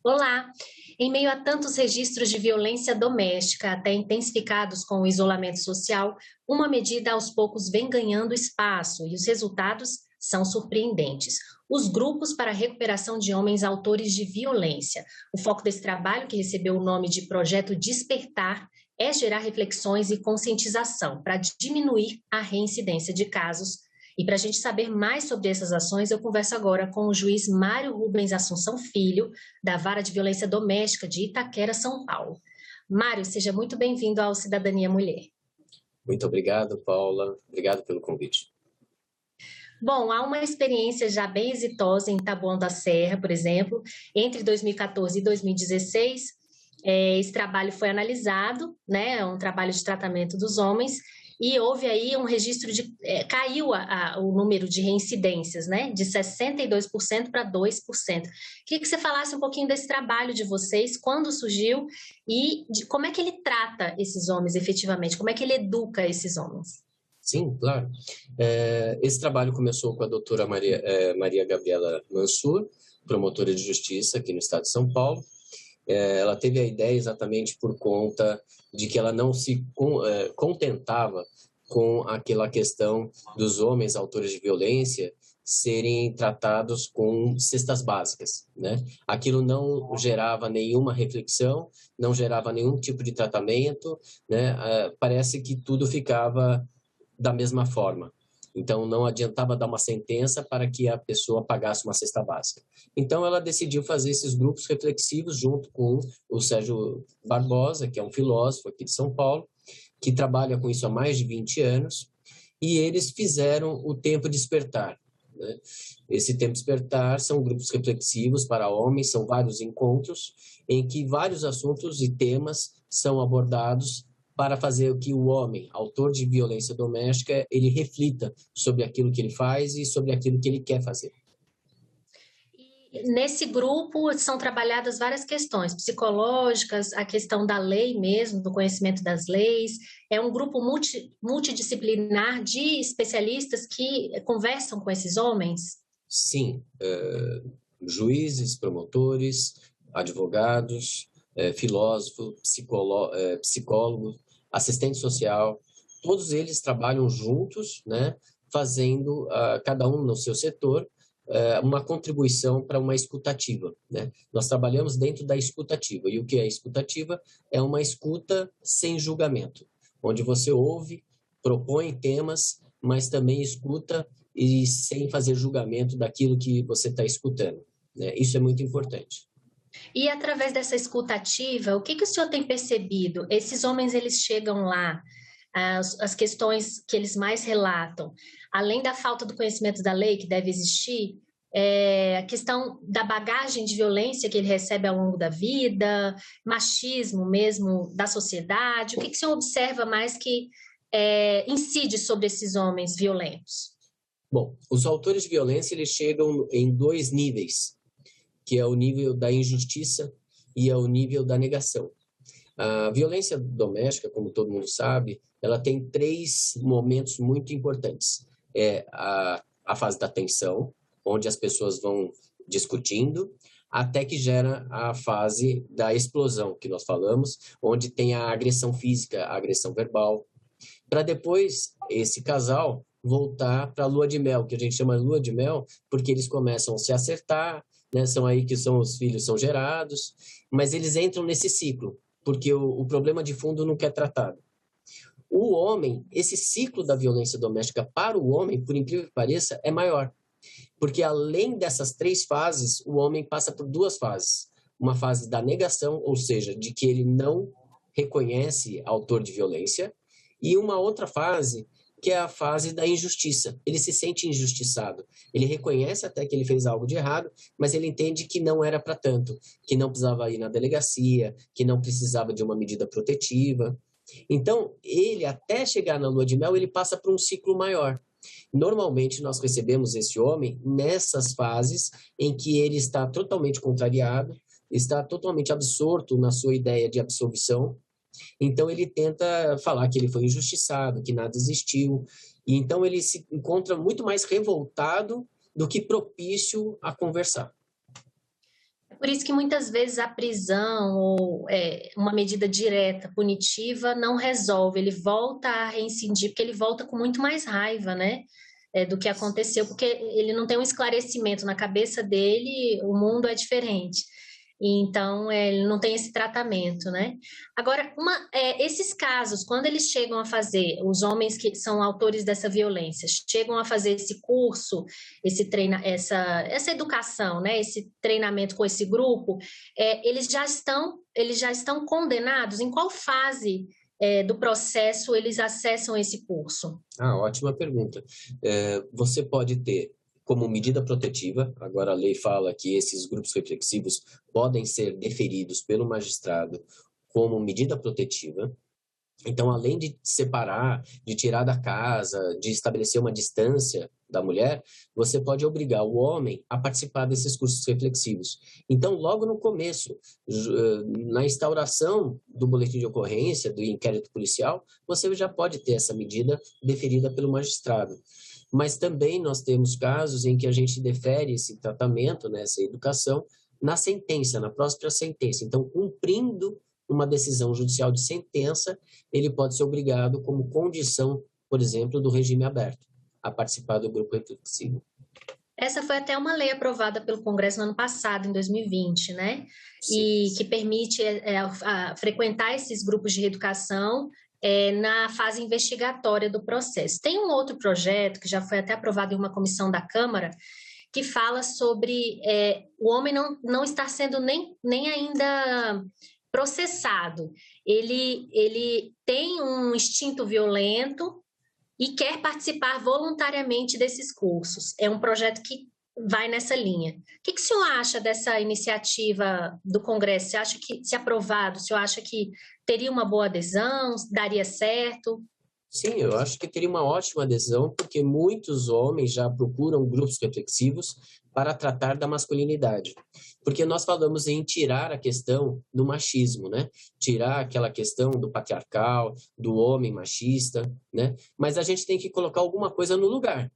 Olá! Em meio a tantos registros de violência doméstica, até intensificados com o isolamento social, uma medida aos poucos vem ganhando espaço e os resultados são surpreendentes. Os grupos para a recuperação de homens autores de violência. O foco desse trabalho, que recebeu o nome de Projeto Despertar, é gerar reflexões e conscientização para diminuir a reincidência de casos. E para a gente saber mais sobre essas ações, eu converso agora com o juiz Mário Rubens Assunção Filho, da Vara de Violência Doméstica de Itaquera, São Paulo. Mário, seja muito bem-vindo ao Cidadania Mulher. Muito obrigado, Paula. Obrigado pelo convite. Bom, há uma experiência já bem exitosa em Taboão da Serra, por exemplo. Entre 2014 e 2016, esse trabalho foi analisado, né, um trabalho de tratamento dos homens, e houve aí um registro de... caiu o número de reincidências, né, de 62% para 2%. Queria que você falasse um pouquinho desse trabalho de vocês, quando surgiu e de como é que ele trata esses homens efetivamente, como é que ele educa esses homens. Sim, claro. Esse trabalho começou com a doutora Maria Gabriela Mansur, promotora de justiça aqui no estado de São Paulo. Ela teve a ideia exatamente por conta de que ela não se contentava com aquela questão dos homens autores de violência serem tratados com cestas básicas, né? Aquilo não gerava nenhuma reflexão, não gerava nenhum tipo de tratamento, né? Parece que tudo ficava da mesma forma. Então, não adiantava dar uma sentença para que a pessoa pagasse uma cesta básica. Então, ela decidiu fazer esses grupos reflexivos junto com o Sérgio Barbosa, que é um filósofo aqui de São Paulo, que trabalha com isso há mais de 20 anos, e eles fizeram o Tempo Despertar, né? Esse Tempo Despertar são grupos reflexivos para homens, são vários encontros em que vários assuntos e temas são abordados para fazer que o homem, autor de violência doméstica, ele reflita sobre aquilo que ele faz e sobre aquilo que ele quer fazer. E nesse grupo são trabalhadas várias questões psicológicas, a questão da lei mesmo, do conhecimento das leis. É um grupo multidisciplinar de especialistas que conversam com esses homens? Sim, juízes, promotores, advogados, filósofo, psicólogo, assistente social, todos eles trabalham juntos, né, fazendo, cada um no seu setor, uma contribuição para uma escutativa, né? Nós trabalhamos dentro da escutativa, e o que é escutativa? É uma escuta sem julgamento, onde você ouve, propõe temas, mas também escuta e sem fazer julgamento daquilo que você está escutando, né? Isso é muito importante. E através dessa escuta ativa, o que o senhor tem percebido? Esses homens, eles chegam lá, as questões que eles mais relatam, além da falta do conhecimento da lei que deve existir, a questão da bagagem de violência que ele recebe ao longo da vida, machismo mesmo da sociedade, o que o senhor observa mais que incide sobre esses homens violentos? Bom, os autores de violência, eles chegam em dois níveis, que é o nível da injustiça e é o nível da negação. A violência doméstica, como todo mundo sabe, ela tem três momentos muito importantes. É a fase da tensão, onde as pessoas vão discutindo, até que gera a fase da explosão, que nós falamos, onde tem a agressão física, a agressão verbal, para depois esse casal voltar para a lua de mel, que a gente chama de lua de mel, porque eles começam a se acertar, né? São aí que os filhos são gerados, mas eles entram nesse ciclo, porque o problema de fundo não quer tratado. O homem, esse ciclo da violência doméstica para o homem, por incrível que pareça, é maior, porque além dessas três fases, o homem passa por duas fases. Uma fase da negação, ou seja, de que ele não reconhece autor de violência, e uma outra fase, que é a fase da injustiça. Ele se sente injustiçado. Ele reconhece até que ele fez algo de errado, mas ele entende que não era para tanto, que não precisava ir na delegacia, que não precisava de uma medida protetiva. Então, ele, até chegar na lua de mel, ele passa por um ciclo maior. Normalmente, nós recebemos esse homem nessas fases em que ele está totalmente contrariado, está totalmente absorto na sua ideia de absolvição. Então, ele tenta falar que ele foi injustiçado, que nada existiu. E então, ele se encontra muito mais revoltado do que propício a conversar. Por isso que muitas vezes a prisão ou uma medida direta, punitiva, não resolve. Ele volta a reincidir, porque ele volta com muito mais raiva, né? Do que aconteceu, porque ele não tem um esclarecimento na cabeça dele, o mundo é diferente. Então, ele não tem esse tratamento, né? Agora, esses casos, quando eles chegam a fazer, os homens que são autores dessa violência, chegam a fazer esse curso, essa educação, né? Esse treinamento com esse grupo, eles já estão condenados? Em qual fase do processo eles acessam esse curso? Ótima pergunta. Você pode ter como medida protetiva, agora a lei fala que esses grupos reflexivos podem ser deferidos pelo magistrado como medida protetiva. Então, além de separar, de tirar da casa, de estabelecer uma distância da mulher, você pode obrigar o homem a participar desses cursos reflexivos. Então, logo no começo, na instauração do boletim de ocorrência, do inquérito policial, você já pode ter essa medida deferida pelo magistrado. Mas também nós temos casos em que a gente defere esse tratamento, né, essa educação, na sentença, na própria sentença. Então, cumprindo uma decisão judicial de sentença, ele pode ser obrigado, como condição, por exemplo, do regime aberto, a participar do grupo reflexivo. Essa foi até uma lei aprovada pelo Congresso no ano passado, em 2020, né? Sim. E que permite frequentar esses grupos de reeducação na fase investigatória do processo. Tem um outro projeto, que já foi até aprovado em uma comissão da Câmara, que fala sobre o homem não estar sendo nem ainda processado. Ele tem um instinto violento e quer participar voluntariamente desses cursos. É um projeto que vai nessa linha. O que o senhor acha dessa iniciativa do Congresso? Você acha que, se aprovado, o senhor acha que teria uma boa adesão, daria certo? Sim, eu acho que teria uma ótima adesão, porque muitos homens já procuram grupos reflexivos para tratar da masculinidade. Porque nós falamos em tirar a questão do machismo, né? Tirar aquela questão do patriarcal, do homem machista, né? Mas a gente tem que colocar alguma coisa no lugar,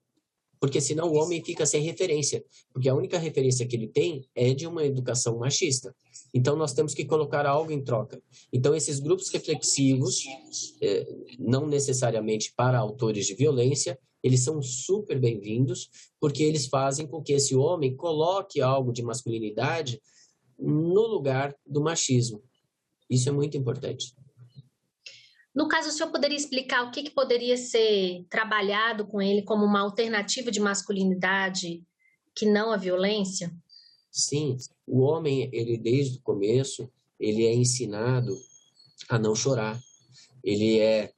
porque senão o homem fica sem referência, porque a única referência que ele tem é de uma educação machista. Então, nós temos que colocar algo em troca. Então, esses grupos reflexivos, não necessariamente para autores de violência, eles são super bem-vindos, porque eles fazem com que esse homem coloque algo de masculinidade no lugar do machismo. Isso é muito importante. No caso, o senhor poderia explicar o que poderia ser trabalhado com ele como uma alternativa de masculinidade que não a violência? Sim, o homem, ele desde o começo, ele é ensinado a não chorar. Ele é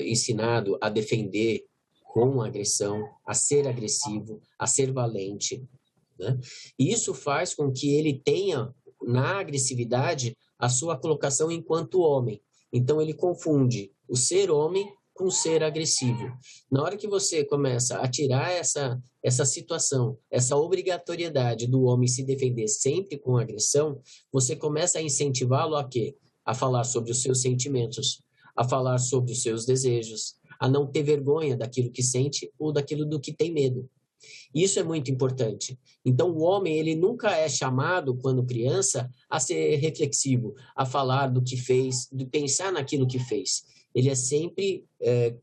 ensinado a defender com agressão, a ser agressivo, a ser valente, né? E isso faz com que ele tenha, na agressividade, a sua colocação enquanto homem. Então, ele confunde o ser homem com o ser agressivo. Na hora que você começa a tirar essa situação, essa obrigatoriedade do homem se defender sempre com agressão, você começa a incentivá-lo a quê? A falar sobre os seus sentimentos, a falar sobre os seus desejos, a não ter vergonha daquilo que sente ou daquilo do que tem medo. Isso é muito importante. Então, o homem, ele nunca é chamado, quando criança, a ser reflexivo, a falar do que fez, de pensar naquilo que fez. Ele é sempre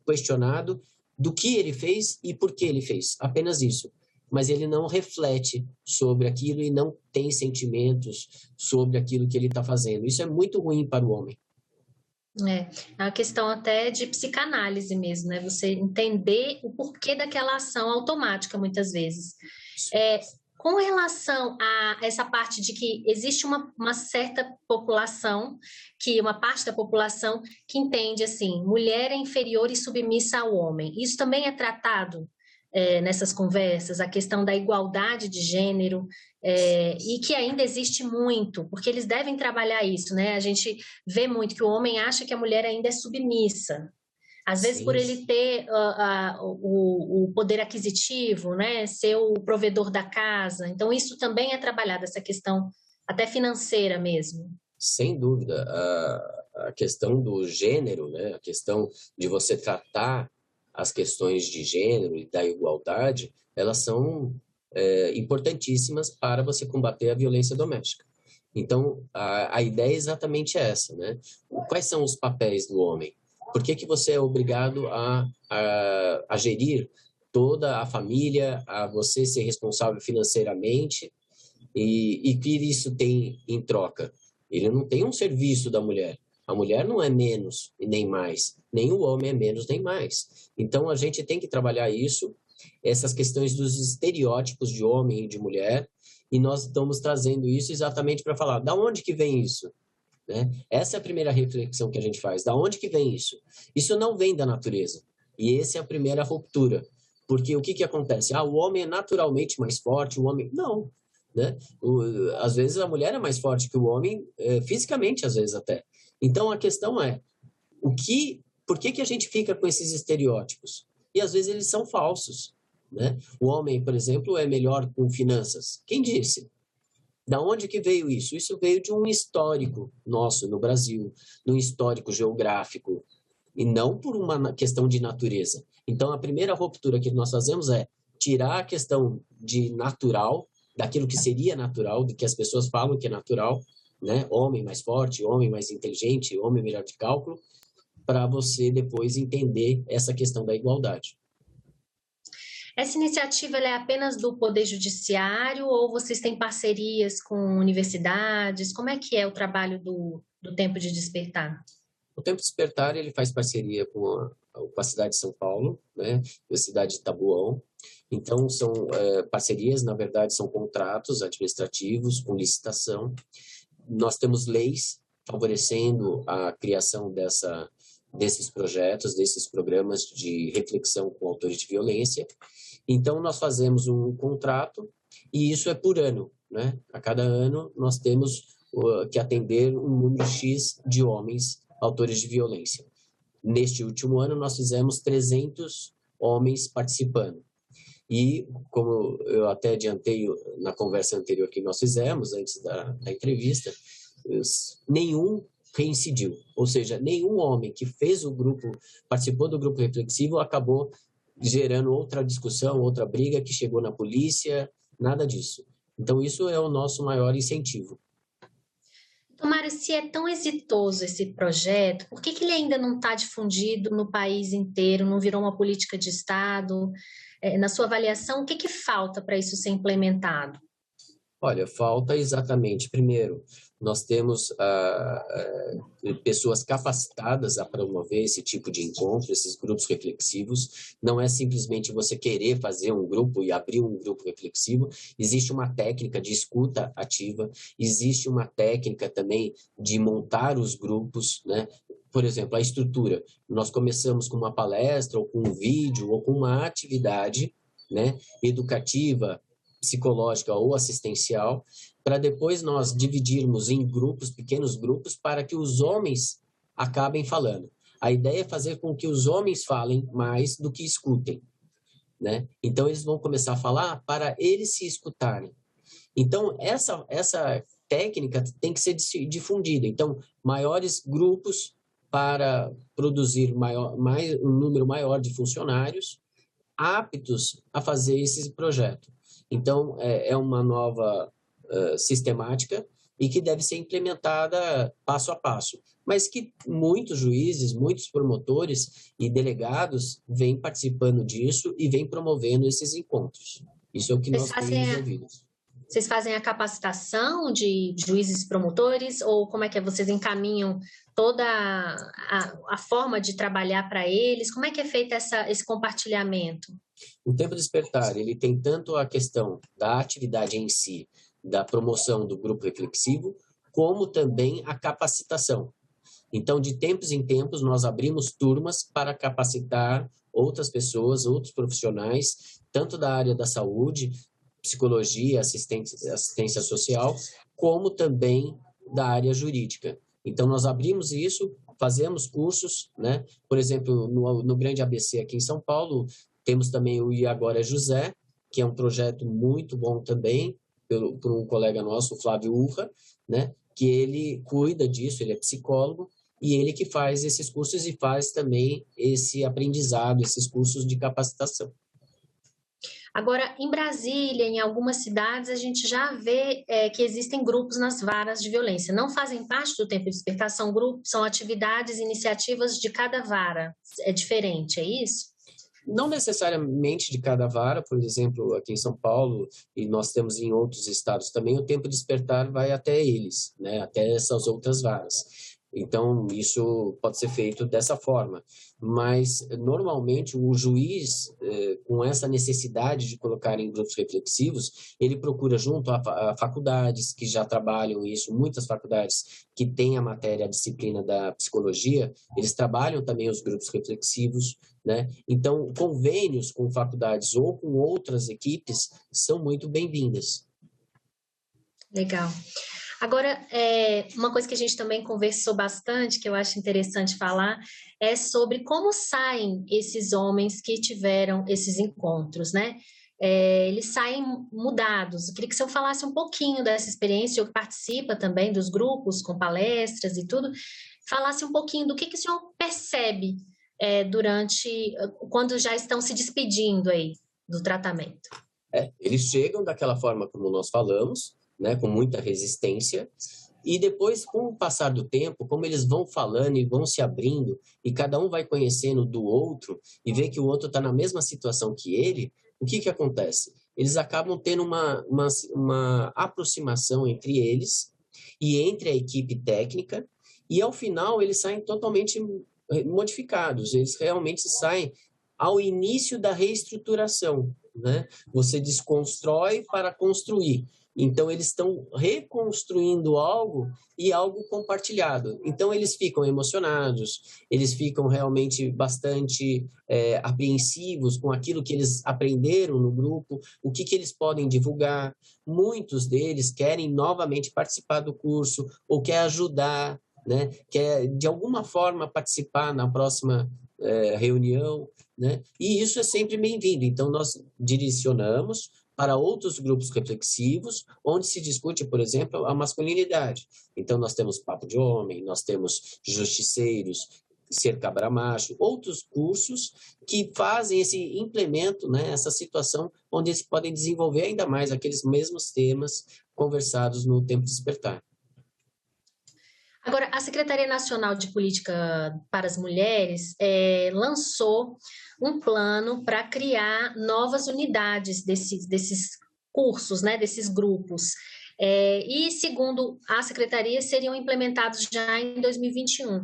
questionado do que ele fez e por que ele fez. Apenas isso. Mas ele não reflete sobre aquilo e não tem sentimentos sobre aquilo que ele está fazendo. Isso é muito ruim para o homem. É uma questão até de psicanálise mesmo, né? Você entender o porquê daquela ação automática, muitas vezes. Com relação a essa parte de que existe uma certa população, uma parte da população que entende assim, mulher é inferior e submissa ao homem. Isso também é tratado nessas conversas, a questão da igualdade de gênero, e que ainda existe muito, porque eles devem trabalhar isso, né? A gente vê muito que o homem acha que a mulher ainda é submissa. Às vezes, por ele ter o poder aquisitivo, né? Ser o provedor da casa. Então, isso também é trabalhado, essa questão até financeira mesmo. Sem dúvida. A questão do gênero, né? A questão de você tratar as questões de gênero e da igualdade, elas são importantíssimas para você combater a violência doméstica. Então, a ideia é exatamente essa, né? Quais são os papéis do homem? Por que você é obrigado a gerir toda a família, a você ser responsável financeiramente e que isso tem em troca? Ele não tem um serviço da mulher. A mulher não é menos e nem mais, nem o homem é menos nem mais. Então, a gente tem que trabalhar isso, essas questões dos estereótipos de homem e de mulher, e nós estamos trazendo isso exatamente para falar, da onde que vem isso? Né? Essa é a primeira reflexão que a gente faz, da onde que vem isso? Isso não vem da natureza, e essa é a primeira ruptura, porque o que acontece? O homem é naturalmente mais forte, o homem... Não, né? Às vezes a mulher é mais forte que o homem, fisicamente, às vezes até. Então a questão é, por que a gente fica com esses estereótipos? E às vezes eles são falsos, né? O homem, por exemplo, é melhor com finanças. Quem disse? Da onde que veio isso? Isso veio de um histórico nosso no Brasil, de um histórico geográfico, e não por uma questão de natureza. Então, a primeira ruptura que nós fazemos é tirar a questão de natural, daquilo que seria natural, do que as pessoas falam que é natural, né? Homem mais forte, homem mais inteligente, homem melhor de cálculo, para você depois entender essa questão da igualdade. Essa iniciativa ela é apenas do Poder Judiciário ou vocês têm parcerias com universidades? Como é que é o trabalho do Tempo de Despertar? O Tempo de Despertar ele faz parceria com a cidade de São Paulo, né, a cidade de Taboão. Então, são parcerias, na verdade, são contratos administrativos com licitação. Nós temos leis favorecendo a criação desses projetos, desses programas de reflexão com autores de violência. Então, nós fazemos um contrato e isso é por ano, né? A cada ano, nós temos que atender um número X de homens autores de violência. Neste último ano, nós fizemos 300 homens participando. E, como eu até adiantei na conversa anterior que nós fizemos, antes da entrevista, nenhum reincidiu. Ou seja, nenhum homem que fez o grupo, participou do grupo reflexivo, acabou gerando outra discussão, outra briga que chegou na polícia, nada disso. Então, isso é o nosso maior incentivo. Mário, se é tão exitoso esse projeto, por que ele ainda não está difundido no país inteiro, não virou uma política de Estado? Na sua avaliação, o que falta para isso ser implementado? Olha, falta exatamente, primeiro, nós temos pessoas capacitadas a promover esse tipo de encontro, esses grupos reflexivos. Não é simplesmente você querer fazer um grupo e abrir um grupo reflexivo. Existe uma técnica de escuta ativa, existe uma técnica também de montar os grupos, né? Por exemplo, a estrutura. Nós começamos com uma palestra, ou com um vídeo, ou com uma atividade, né, educativa, psicológica ou assistencial, para depois nós dividirmos em grupos, pequenos grupos, para que os homens acabem falando. A ideia é fazer com que os homens falem mais do que escutem, né? Então, eles vão começar a falar para eles se escutarem. Então, essa técnica tem que ser difundida. Então, maiores grupos para produzir um número maior de funcionários aptos a fazer esse projeto. Então, é uma nova sistemática e que deve ser implementada passo a passo, mas que muitos juízes, muitos promotores e delegados vêm participando disso e vêm promovendo esses encontros. Isso é o que nós temos ouvido. Vocês fazem a capacitação de juízes e promotores ou como é que vocês encaminham toda a forma de trabalhar para eles? Como é que é feito esse compartilhamento? O Tempo de Despertar, ele tem tanto a questão da atividade em si, da promoção do grupo reflexivo, como também a capacitação. Então, de tempos em tempos, nós abrimos turmas para capacitar outras pessoas, outros profissionais, tanto da área da saúde, psicologia, assistência social, como também da área jurídica. Então, nós abrimos isso, fazemos cursos, né? Por exemplo, no Grande ABC aqui em São Paulo, temos também o E Agora é José, que é um projeto muito bom também, por um colega nosso, o Flávio Urra, né? Que ele cuida disso, ele é psicólogo, e ele que faz esses cursos e faz também esse aprendizado, esses cursos de capacitação. Agora, em Brasília, em algumas cidades, a gente já vê que existem grupos nas varas de violência. Não fazem parte do tempo de despertar, são grupos, são atividades, iniciativas de cada vara. É diferente, é isso? Não necessariamente de cada vara, por exemplo, aqui em São Paulo, e nós temos em outros estados também, o tempo de despertar vai até eles, né, até essas outras varas. Então, isso pode ser feito dessa forma. Mas, normalmente, o juiz, com essa necessidade de colocar em grupos reflexivos, ele procura junto a faculdades que já trabalham isso, muitas faculdades que têm a matéria, a disciplina da psicologia, eles trabalham também os grupos reflexivos, né? Então, convênios com faculdades ou com outras equipes são muito bem-vindas. Legal. Agora, uma coisa que a gente também conversou bastante, que eu acho interessante falar, é sobre como saem esses homens que tiveram esses encontros, né? Eles saem mudados. Eu queria que você falasse um pouquinho dessa experiência, eu que participa também dos grupos, com palestras e tudo, falasse um pouquinho do que o senhor percebe quando já estão se despedindo aí do tratamento. Eles chegam daquela forma como nós falamos, né, com muita resistência, e depois, com o passar do tempo, como eles vão falando e vão se abrindo, e cada um vai conhecendo do outro, e vê que o outro está na mesma situação que ele, o que acontece? Eles acabam tendo uma aproximação entre eles e entre a equipe técnica, e ao final eles saem totalmente modificados, eles realmente saem ao início da reestruturação, né? Você desconstrói para construir. Então, eles estão reconstruindo algo e algo compartilhado. Então, eles ficam emocionados, eles ficam realmente bastante apreensivos com aquilo que eles aprenderam no grupo, o que eles podem divulgar. Muitos deles querem novamente participar do curso ou quer ajudar, né? Quer, de alguma forma, participar na próxima reunião, né? E isso é sempre bem-vindo. Então, nós direcionamos para outros grupos reflexivos, onde se discute, por exemplo, a masculinidade. Então, nós temos Papo de Homem, nós temos Justiceiros, Ser Cabra Macho, outros cursos que fazem esse implemento, né, essa situação onde eles podem desenvolver ainda mais aqueles mesmos temas conversados no Tempo de Despertar. Agora, a Secretaria Nacional de Política para as Mulheres lançou um plano para criar novas unidades desses cursos, né, desses grupos. E, segundo a Secretaria, seriam implementados já em 2021.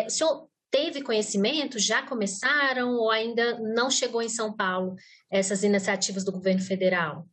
O senhor teve conhecimento? Já começaram ou ainda não chegou em São Paulo essas iniciativas do governo federal?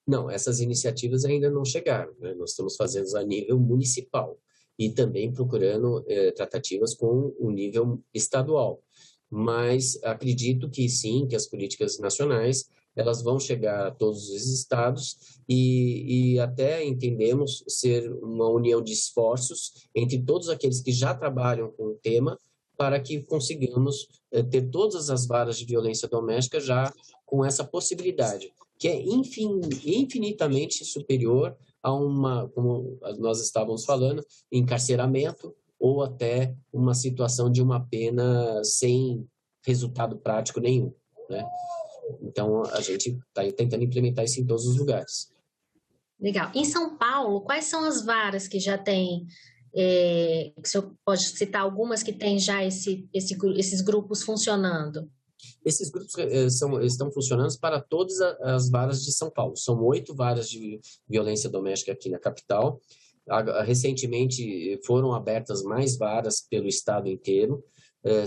Não, essas iniciativas ainda não chegaram, né? Nós estamos fazendo a nível municipal e também procurando tratativas com o nível estadual. Mas acredito que sim, que as políticas nacionais elas vão chegar a todos os estados e até entendemos ser uma união de esforços entre todos aqueles que já trabalham com o tema para que consigamos ter todas as varas de violência doméstica já com essa possibilidade, que é infinitamente superior a uma, como nós estávamos falando, encarceramento ou até uma situação de uma pena sem resultado prático nenhum, né? Então, a gente está tentando implementar isso em todos os lugares. Legal. Em São Paulo, quais são as varas que já tem? O senhor pode citar algumas que têm já esses grupos funcionando? Esses grupos estão funcionando para todas as varas de São Paulo. São 8 varas de violência doméstica aqui na capital. Recentemente foram abertas mais varas pelo estado inteiro.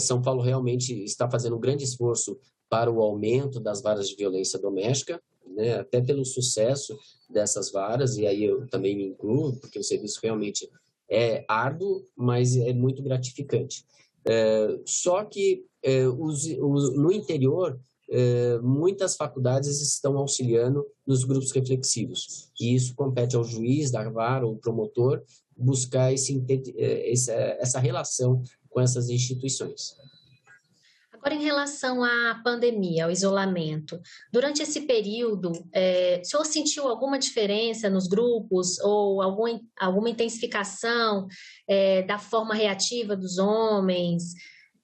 São Paulo realmente está fazendo um grande esforço para o aumento das varas de violência doméstica, né? Até pelo sucesso dessas varas, e aí eu também me incluo, porque o serviço realmente é árduo, mas é muito gratificante. Só que no interior, muitas faculdades estão auxiliando nos grupos reflexivos, e isso compete ao juiz da vara ou promotor buscar essa relação com essas instituições. Agora, em relação à pandemia, ao isolamento, durante esse período, o senhor sentiu alguma diferença nos grupos ou alguma intensificação da forma reativa dos homens?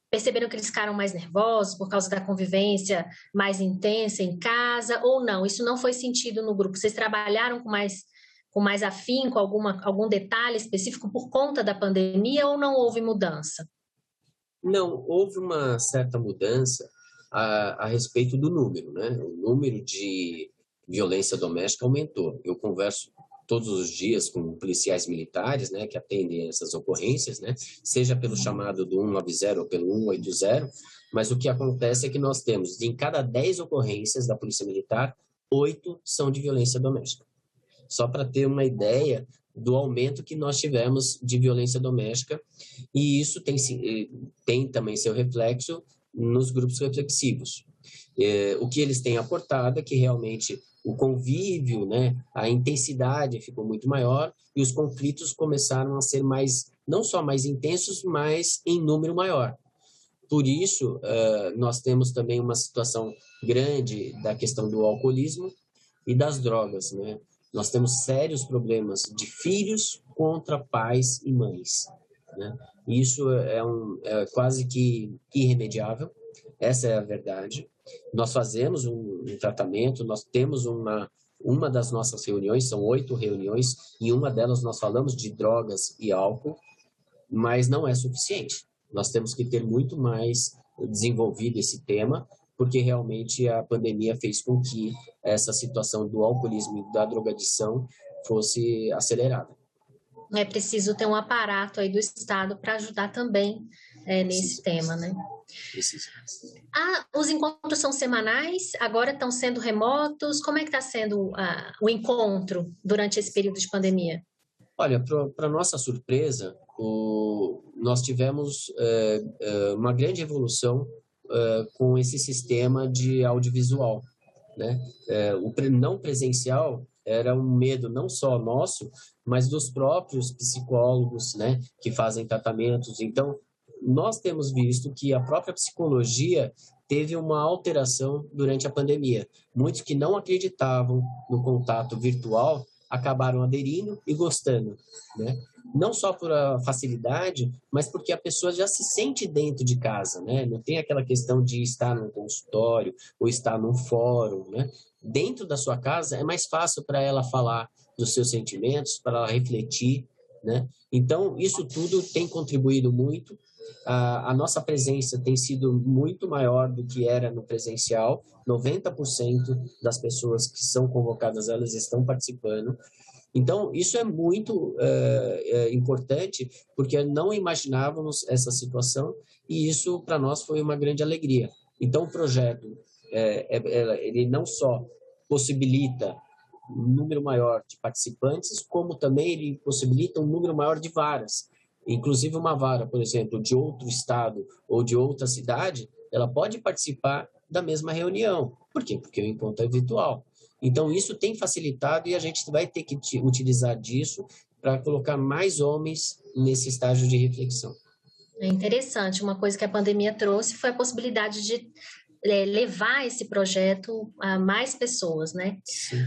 Perceberam que eles ficaram mais nervosos por causa da convivência mais intensa em casa, ou não? Isso não foi sentido no grupo? Vocês trabalharam com mais afinco, algum detalhe específico por conta da pandemia, ou não houve mudança? Não, houve uma certa mudança a respeito do número, né? O número de violência doméstica aumentou. Eu converso todos os dias com policiais militares, né, que atendem essas ocorrências, né, seja pelo chamado do 190 ou pelo 180, mas o que acontece é que nós temos, em cada 10 ocorrências da Polícia Militar, 8 são de violência doméstica. Só para ter uma ideia do aumento que nós tivemos de violência doméstica, e isso tem também seu reflexo nos grupos reflexivos. O que eles têm aportado é que realmente o convívio, né, a intensidade ficou muito maior e os conflitos começaram a ser não só mais intensos, mas em número maior. Por isso, nós temos também uma situação grande da questão do alcoolismo e das drogas, né? Nós temos sérios problemas de filhos contra pais e mães, né? Isso é quase que irremediável, essa é a verdade. Nós fazemos um tratamento, nós temos uma das nossas reuniões, são 8 reuniões, em uma delas nós falamos de drogas e álcool, mas não é suficiente. Nós temos que ter muito mais desenvolvido esse tema, porque realmente a pandemia fez com que essa situação do alcoolismo e da drogadição fosse acelerada. É preciso ter um aparato aí do Estado para ajudar também nesse tema, né? Precisa. Os encontros são semanais, agora estão sendo remotos. Como é que está sendo o encontro durante esse período de pandemia? Olha, para nossa surpresa, nós tivemos uma grande evolução com esse sistema de audiovisual, né? O não presencial era um medo não só nosso, mas dos próprios psicólogos, né, que fazem tratamentos. Então, nós temos visto que a própria psicologia teve uma alteração durante a pandemia. Muitos que não acreditavam no contato virtual acabaram aderindo e gostando, né? Não só por a facilidade, mas porque a pessoa já se sente dentro de casa, né? Não tem aquela questão de estar num consultório ou estar num fórum, né? Dentro da sua casa é mais fácil para ela falar dos seus sentimentos, para ela refletir, né? Então, isso tudo tem contribuído muito. A nossa presença tem sido muito maior do que era no presencial. 90% das pessoas que são convocadas, elas estão participando. Então, isso é muito importante, porque não imaginávamos essa situação e isso, para nós, foi uma grande alegria. Então, o projeto, ele não só possibilita um número maior de participantes, como também ele possibilita um número maior de varas. Inclusive, uma vara, por exemplo, de outro estado ou de outra cidade, ela pode participar da mesma reunião. Por quê? Porque o encontro é virtual. Então, isso tem facilitado e a gente vai ter que utilizar disso para colocar mais homens nesse estágio de reflexão. É interessante. Uma coisa que a pandemia trouxe foi a possibilidade de levar esse projeto a mais pessoas, né? Sim.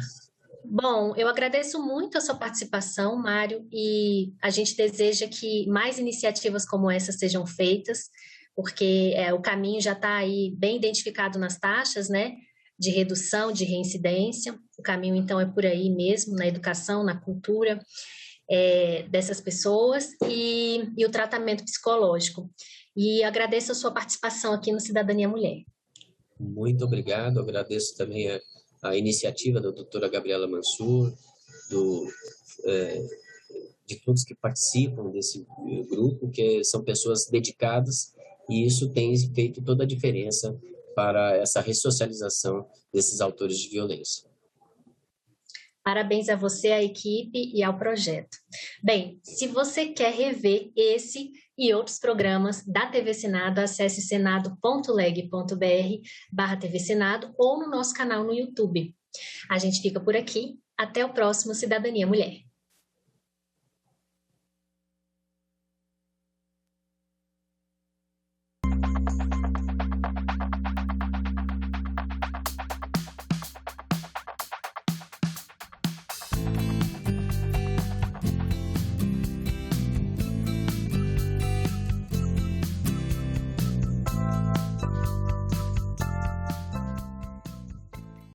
Bom, eu agradeço muito a sua participação, Mário, e a gente deseja que mais iniciativas como essa sejam feitas, porque o caminho já está aí bem identificado nas taxas, né, de redução, de reincidência. O caminho, então, é por aí mesmo, na educação, na cultura dessas pessoas e o tratamento psicológico. E agradeço a sua participação aqui no Cidadania Mulher. Muito obrigado, agradeço também a iniciativa da doutora Gabriela Mansur, de todos que participam desse grupo, que são pessoas dedicadas, e isso tem feito toda a diferença para essa ressocialização desses autores de violência. Parabéns a você, à equipe e ao projeto. Bem, se você quer rever esse e outros programas da TV Senado, acesse senado.leg.br/TV Senado ou no nosso canal no YouTube. A gente fica por aqui. Até o próximo Cidadania Mulher.